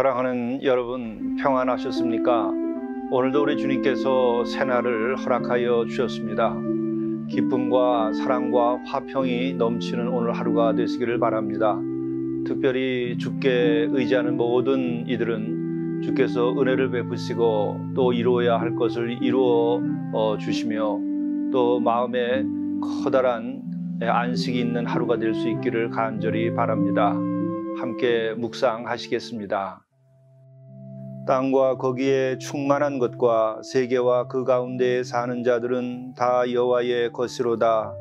사랑하는 여러분, 평안하셨습니까? 오늘도 우리 주님께서 새날을 허락하여 주셨습니다. 기쁨과 사랑과 화평이 넘치는 오늘 하루가 되시기를 바랍니다. 특별히 주께 의지하는 모든 이들은 주께서 은혜를 베푸시고 또 이루어야 할 것을 이루어 주시며 또 마음에 커다란 안식이 있는 하루가 될 수 있기를 간절히 바랍니다. 함께 묵상하시겠습니다. 땅과 거기에 충만한 것과 세계와 그 가운데에 사는 자들은 다 여호와의 것이로다.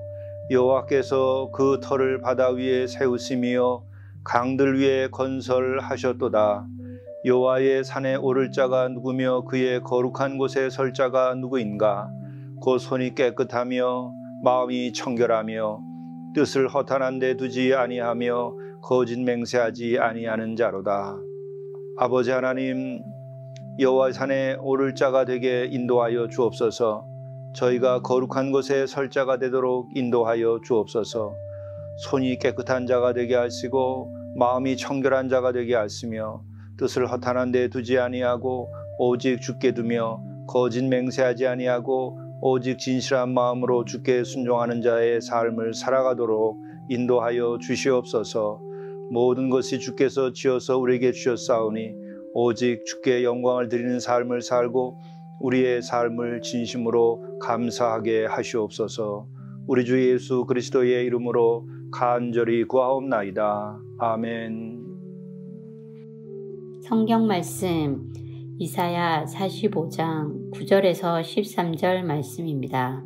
여호와께서 그 터를 바다 위에 세우시며 강들 위에 건설하셨도다. 여호와의 산에 오를 자가 누구며 그의 거룩한 곳에 설 자가 누구인가? 곧 손이 깨끗하며 마음이 청결하며 뜻을 허탄한 데 두지 아니하며 거짓 맹세하지 아니하는 자로다. 아버지 하나님, 여호와 산에 오를 자가 되게 인도하여 주옵소서. 저희가 거룩한 곳에 설 자가 되도록 인도하여 주옵소서. 손이 깨끗한 자가 되게 하시고 마음이 청결한 자가 되게 하시며 뜻을 허탄한 데 두지 아니하고 오직 주께 두며 거짓 맹세하지 아니하고 오직 진실한 마음으로 주께 순종하는 자의 삶을 살아가도록 인도하여 주시옵소서. 모든 것이 주께서 지어서 우리에게 주셨사오니 오직 주께 영광을 드리는 삶을 살고 우리의 삶을 진심으로 감사하게 하시옵소서. 우리 주 예수 그리스도의 이름으로 간절히 구하옵나이다. 아멘. 성경 말씀 이사야 45장 9절에서 13절 말씀입니다.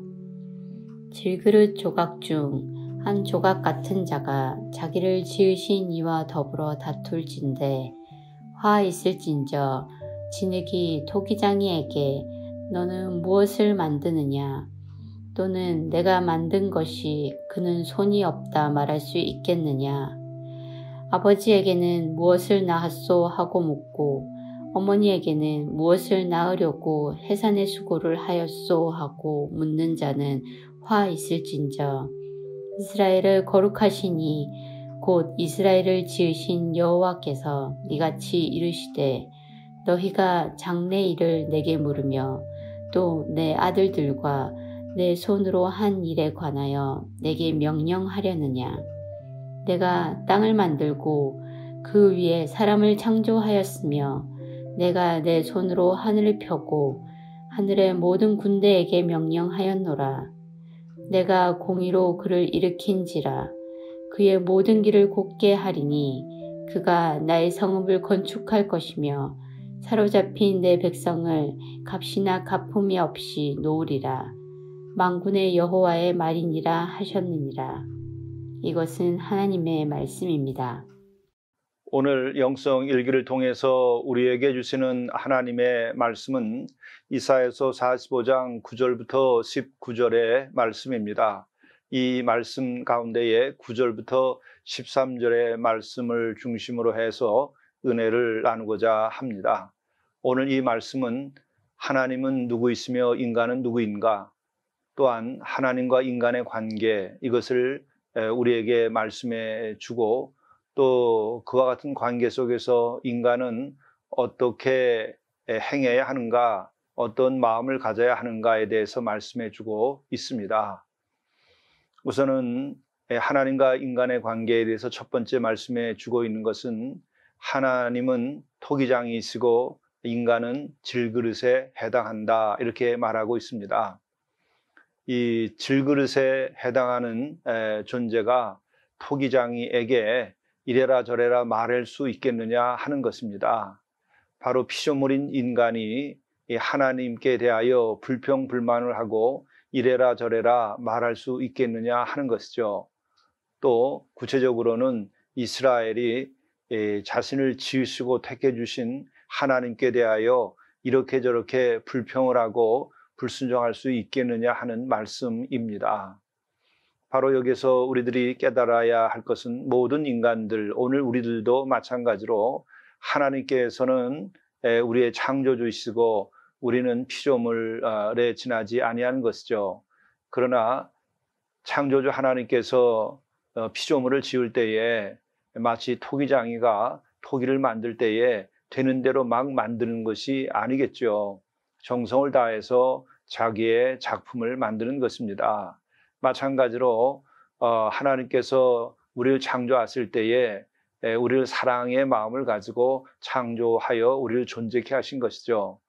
질그릇 조각 중 한 조각 같은 자가 자기를 지으신 이와 더불어 다툴진대 화 있을진저 진흙이 토기장이에게 너는 무엇을 만드느냐 또는 내가 만든 것이 그는 손이 없다 말할 수 있겠느냐. 아버지에게는 무엇을 낳았소 하고 묻고 어머니에게는 무엇을 낳으려고 해산의 수고를 하였소 하고 묻는 자는 화 있을진저 이스라엘을 거룩하시니 곧 이스라엘을 지으신 여호와께서 이같이 이르시되 너희가 장래 일을 내게 물으며 또 내 아들들과 내 손으로 한 일에 관하여 내게 명령하려느냐. 내가 땅을 만들고 그 위에 사람을 창조하였으며 내가 내 손으로 하늘을 펴고 하늘의 모든 군대에게 명령하였노라. 내가 공의로 그를 일으킨지라. 그의 모든 길을 곧게 하리니 그가 나의 성읍을 건축할 것이며 사로잡힌 내 백성을 값이나 가품이 없이 놓으리라. 만군의 여호와의 말이니라 하셨느니라. 이것은 하나님의 말씀입니다. 오늘 영성 일기를 통해서 우리에게 주시는 하나님의 말씀은 이사야서 45장 9절부터 19절의 말씀입니다. 이 말씀 가운데에 9절부터 13절의 말씀을 중심으로 해서 은혜를 나누고자 합니다. 오늘 이 말씀은 하나님은 누구이시며 인간은 누구인가, 또한 하나님과 인간의 관계, 이것을 우리에게 말씀해 주고 또 그와 같은 관계 속에서 인간은 어떻게 행해야 하는가, 어떤 마음을 가져야 하는가에 대해서 말씀해 주고 있습니다. 우선은 하나님과 인간의 관계에 대해서 첫 번째 말씀해 주고 있는 것은 하나님은 토기장이시고 인간은 질그릇에 해당한다, 이렇게 말하고 있습니다. 이 질그릇에 해당하는 존재가 토기장이에게 이래라 저래라 말할 수 있겠느냐 하는 것입니다. 바로 피조물인 인간이 하나님께 대하여 불평불만을 하고 이래라 저래라 말할 수 있겠느냐 하는 것이죠. 또 구체적으로는 이스라엘이 자신을 지으시고 택해 주신 하나님께 대하여 이렇게 저렇게 불평을 하고 불순종할 수 있겠느냐 하는 말씀입니다. 바로 여기서 우리들이 깨달아야 할 것은 모든 인간들, 오늘 우리들도 마찬가지로 하나님께서는 우리의 창조주이시고 우리는 피조물에 지나지 아니하는 것이죠. 그러나 창조주 하나님께서 피조물을 지을 때에 마치 토기장이가 토기를 만들 때에 되는 대로 막 만드는 것이 아니겠죠. 정성을 다해서 자기의 작품을 만드는 것입니다. 마찬가지로 하나님께서 우리를 창조하실 때에 우리를 사랑의 마음을 가지고 창조하여 우리를 존재케 하신 것이죠.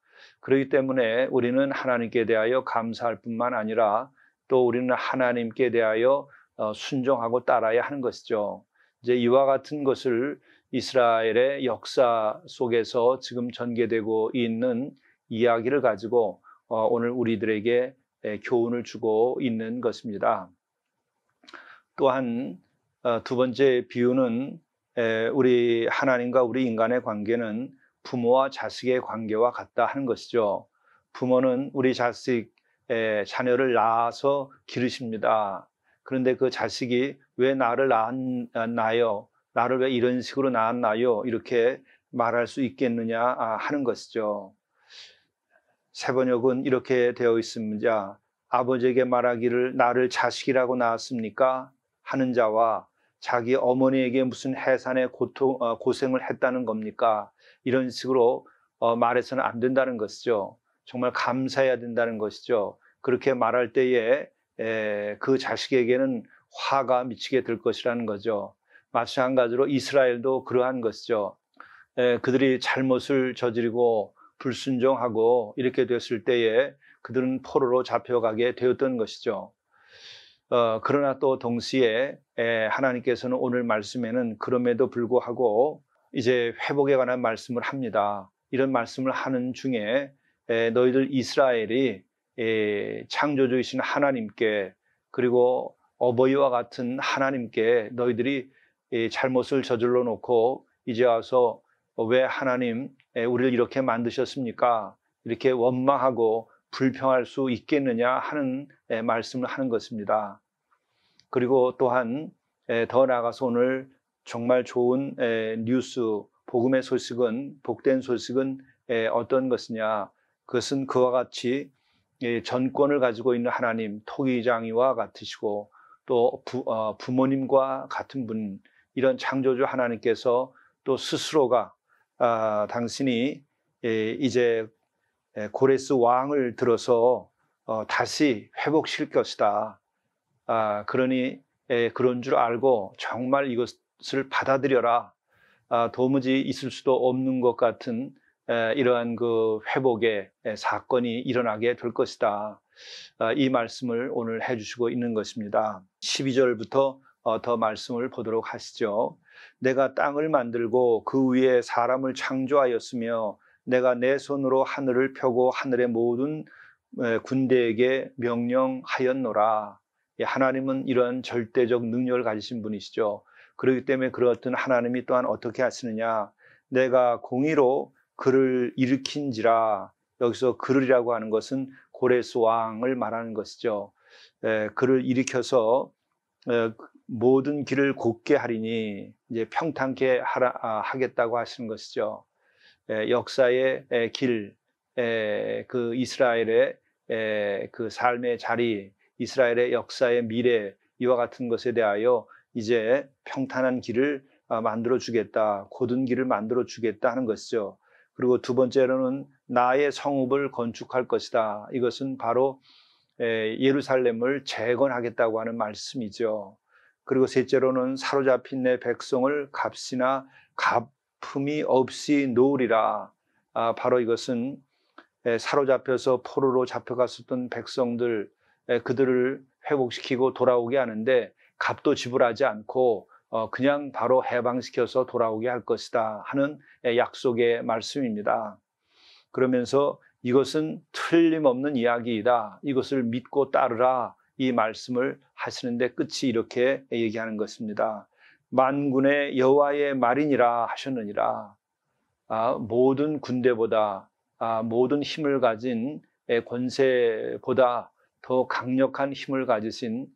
그렇기 때문에 우리는 하나님께 대하여 감사할 뿐만 아니라 또 우리는 하나님께 대하여 순종하고 따라야 하는 것이죠. 이제 이와 같은 것을 이스라엘의 역사 속에서 지금 전개되고 있는 이야기를 가지고 오늘 우리들에게 교훈을 주고 있는 것입니다. 또한 두 번째 비유는 우리 하나님과 우리 인간의 관계는 부모와 자식의 관계와 같다 하는 것이죠. 부모는 우리 자녀를 낳아서 기르십니다. 그런데 그 자식이 왜 나를 낳았나요? 나를 왜 이런 식으로 낳았나요? 이렇게 말할 수 있겠느냐 하는 것이죠. 세번역은 이렇게 되어 있습니다. 아버지에게 말하기를 나를 자식이라고 낳았습니까? 하는 자와 자기 어머니에게 무슨 해산의 고생을 했다는 겁니까? 이런 식으로 말해서는 안 된다는 것이죠. 정말 감사해야 된다는 것이죠. 그렇게 말할 때에 그 자식에게는 화가 미치게 될 것이라는 거죠. 마찬가지로 이스라엘도 그러한 것이죠. 그들이 잘못을 저지르고 불순종하고 이렇게 됐을 때에 그들은 포로로 잡혀가게 되었던 것이죠. 그러나 또 동시에 하나님께서는 오늘 말씀에는 그럼에도 불구하고 이제 회복에 관한 말씀을 합니다. 이런 말씀을 하는 중에 너희들 이스라엘이 창조주이신 하나님께 그리고 어버이와 같은 하나님께 너희들이 잘못을 저질러 놓고 이제 와서 왜 하나님 우리를 이렇게 만드셨습니까? 이렇게 원망하고 불평할 수 있겠느냐 하는 말씀을 하는 것입니다. 그리고 또한 더 나아가서 오늘 정말 좋은 뉴스, 복음의 소식은 복된 소식은 어떤 것이냐? 그것은 그와 같이 전권을 가지고 있는 하나님, 토기장이와 같으시고 또 부모님과 같은 분, 이런 창조주 하나님께서 또 스스로가 당신이 이제 고레스 왕을 들어서 다시 회복시킬 것이다. 그러니 그런 줄 알고 정말 이것을 받아들여라. 도무지 있을 수도 없는 것 같은 이러한 그 회복의 사건이 일어나게 될 것이다. 이 말씀을 오늘 해주시고 있는 것입니다. 12절부터 더 말씀을 보도록 하시죠. 내가 땅을 만들고 그 위에 사람을 창조하였으며 내가 내 손으로 하늘을 펴고 하늘의 모든 군대에게 명령하였노라. 하나님은 이런 절대적 능력을 가지신 분이시죠. 그렇기 때문에 그렇던 하나님이 또한 어떻게 하시느냐. 내가 공의로 그를 일으킨지라. 여기서 그를이라고 하는 것은 고레스 왕을 말하는 것이죠. 그를 일으켜서 모든 길을 곧게 하리니 이제 평탄케 하겠다고 하시는 것이죠. 역사의 길, 그 이스라엘의 그 삶의 자리, 이스라엘의 역사의 미래, 이와 같은 것에 대하여 이제 평탄한 길을 만들어 주겠다, 곧은 길을 만들어 주겠다 하는 것이죠. 그리고 두 번째로는 나의 성읍을 건축할 것이다. 이것은 바로 예루살렘을 재건하겠다고 하는 말씀이죠. 그리고 셋째로는 사로잡힌 내 백성을 값이나 갚음이 없이 놓으리라. 바로 이것은 사로잡혀서 포로로 잡혀갔었던 백성들, 그들을 회복시키고 돌아오게 하는데 값도 지불하지 않고 그냥 바로 해방시켜서 돌아오게 할 것이다 하는 약속의 말씀입니다. 그러면서 이것은 틀림없는 이야기이다. 이것을 믿고 따르라. 이 말씀을 하시는데 끝이 이렇게 얘기하는 것입니다. 만군의 여호와의 말이니라 하셨느니라. 모든 군대보다 모든 힘을 가진 권세보다 더 강력한 힘을 가지신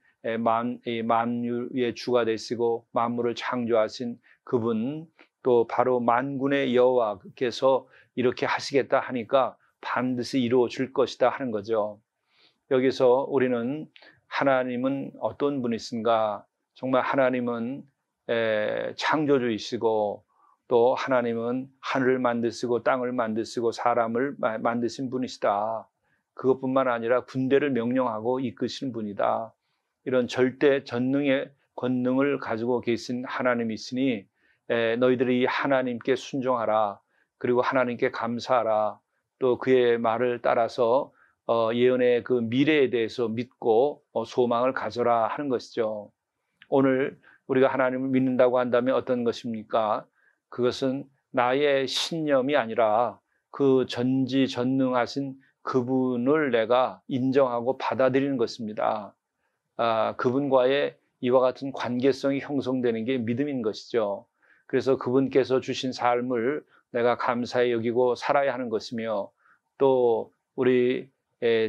만유의 주가 되시고 만물을 창조하신 그분, 또 바로 만군의 여호와께서 이렇게 하시겠다 하니까 반드시 이루어질 것이다 하는 거죠. 여기서 우리는 하나님은 어떤 분이신가? 정말 하나님은 창조주이시고 또 하나님은 하늘을 만드시고 땅을 만드시고 사람을 만드신 분이시다. 그것뿐만 아니라 군대를 명령하고 이끄시는 분이다. 이런 절대 전능의 권능을 가지고 계신 하나님이시니 너희들이 하나님께 순종하라. 그리고 하나님께 감사하라. 또 그의 말을 따라서 예언의 그 미래에 대해서 믿고 소망을 가져라 하는 것이죠. 오늘 우리가 하나님을 믿는다고 한다면 어떤 것입니까? 그것은 나의 신념이 아니라 그 전지전능하신 그분을 내가 인정하고 받아들이는 것입니다. 그분과의 이와 같은 관계성이 형성되는 게 믿음인 것이죠. 그래서 그분께서 주신 삶을 내가 감사히 여기고 살아야 하는 것이며, 또 우리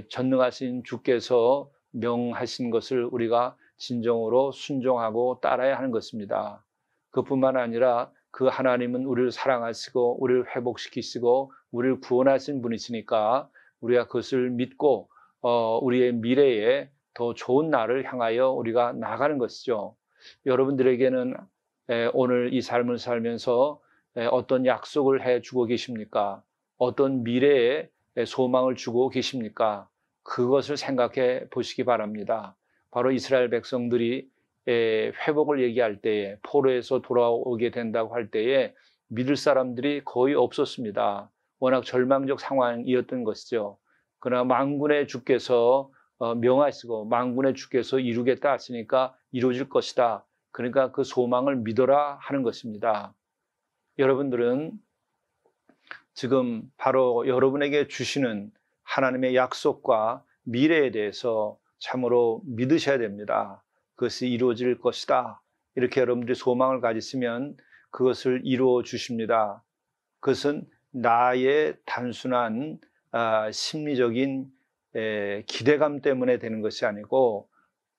전능하신 주께서 명하신 것을 우리가 진정으로 순종하고 따라야 하는 것입니다. 그뿐만 아니라 그 하나님은 우리를 사랑하시고 우리를 회복시키시고 우리를 구원하신 분이시니까 우리가 그것을 믿고 우리의 미래에 더 좋은 날을 향하여 우리가 나가는 것이죠. 여러분들에게는 오늘 이 삶을 살면서 어떤 약속을 해주고 계십니까? 어떤 미래에 소망을 주고 계십니까? 그것을 생각해 보시기 바랍니다. 바로 이스라엘 백성들이 회복을 얘기할 때에, 포로에서 돌아오게 된다고 할 때에 믿을 사람들이 거의 없었습니다. 워낙 절망적 상황이었던 것이죠. 그러나 만군의 주께서 명하시고 만군의 주께서 이루겠다 하시니까 이루어질 것이다. 그러니까 그 소망을 믿어라 하는 것입니다. 여러분들은 지금 바로 여러분에게 주시는 하나님의 약속과 미래에 대해서 참으로 믿으셔야 됩니다. 그것이 이루어질 것이다. 이렇게 여러분들이 소망을 가지시면 그것을 이루어 주십니다. 그것은 나의 단순한 심리적인 기대감 때문에 되는 것이 아니고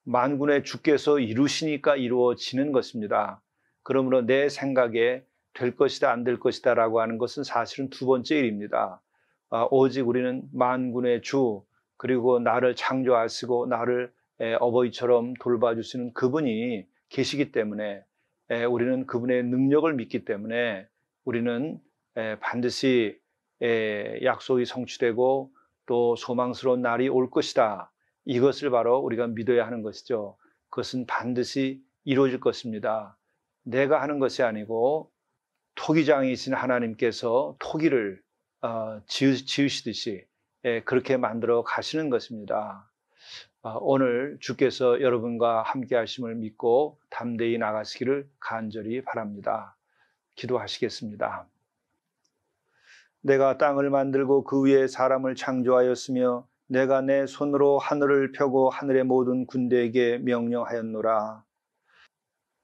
만군의 주께서 이루시니까 이루어지는 것입니다. 그러므로 내 생각에 될 것이다 안 될 것이다 라고 하는 것은 사실은 두 번째 일입니다. 오직 우리는 만군의 주, 그리고 나를 창조하시고 나를 어버이처럼 돌봐주시는 그분이 계시기 때문에, 우리는 그분의 능력을 믿기 때문에 우리는 반드시 약속이 성취되고 또 소망스러운 날이 올 것이다. 이것을 바로 우리가 믿어야 하는 것이죠. 그것은 반드시 이루어질 것입니다. 내가 하는 것이 아니고 토기장이신 하나님께서 토기를 지으시듯이 그렇게 만들어 가시는 것입니다. 오늘 주께서 여러분과 함께 하심을 믿고 담대히 나가시기를 간절히 바랍니다. 기도하시겠습니다. 내가 땅을 만들고 그 위에 사람을 창조하였으며 내가 내 손으로 하늘을 펴고 하늘의 모든 군대에게 명령하였노라.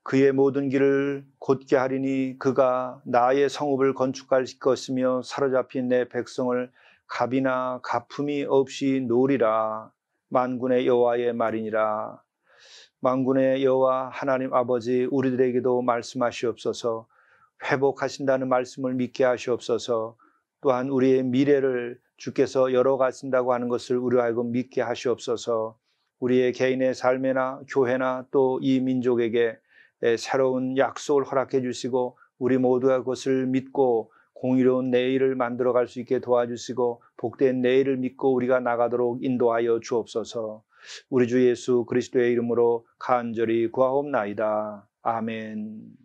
그의 모든 길을 곧게 하리니 그가 나의 성읍을 건축할 것이며 사로잡힌 내 백성을 갑이나 가품이 없이 놓으리라. 만군의 여호와의 말이니라. 만군의 여호와 하나님 아버지, 우리들에게도 말씀하시옵소서. 회복하신다는 말씀을 믿게 하시옵소서. 또한 우리의 미래를 주께서 열어가신다고 하는 것을 우리로 하여금 믿게 하시옵소서. 우리의 개인의 삶이나 교회나 또 이 민족에게 새로운 약속을 허락해 주시고 우리 모두가 그것을 믿고 공의로운 내일을 만들어갈 수 있게 도와주시고 복된 내일을 믿고 우리가 나가도록 인도하여 주옵소서. 우리 주 예수 그리스도의 이름으로 간절히 구하옵나이다. 아멘.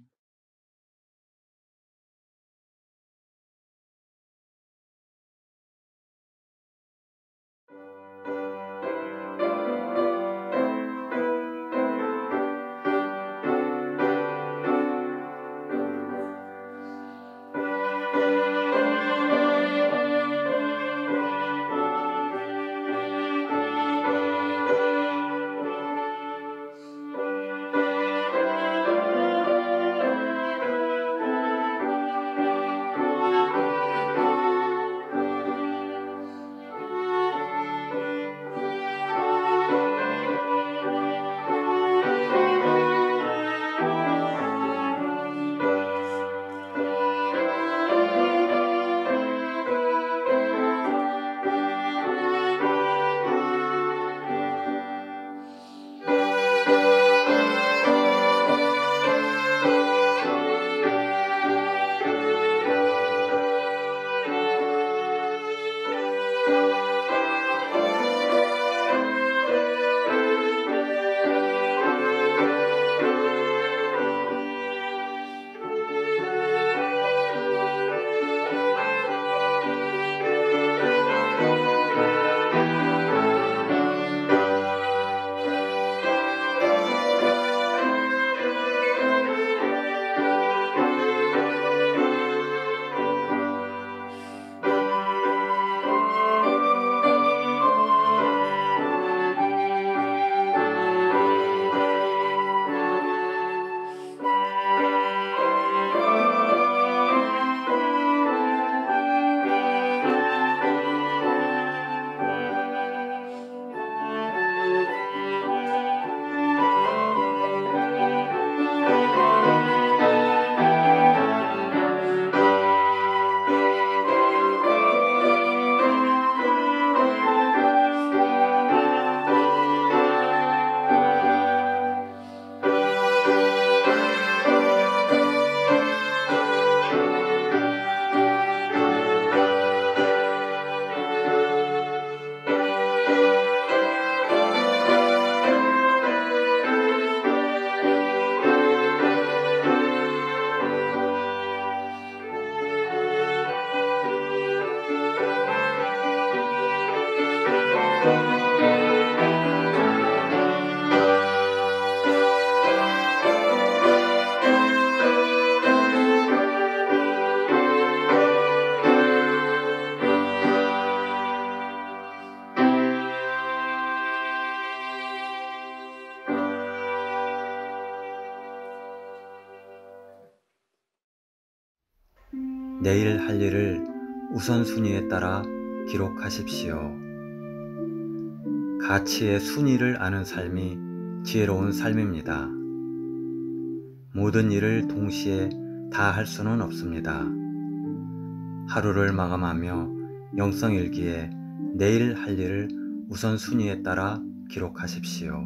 내일 할 일을 우선순위에 따라 기록하십시오. 가치의 순위를 아는 삶이 지혜로운 삶입니다. 모든 일을 동시에 다 할 수는 없습니다. 하루를 마감하며 영성일기에 내일 할 일을 우선순위에 따라 기록하십시오.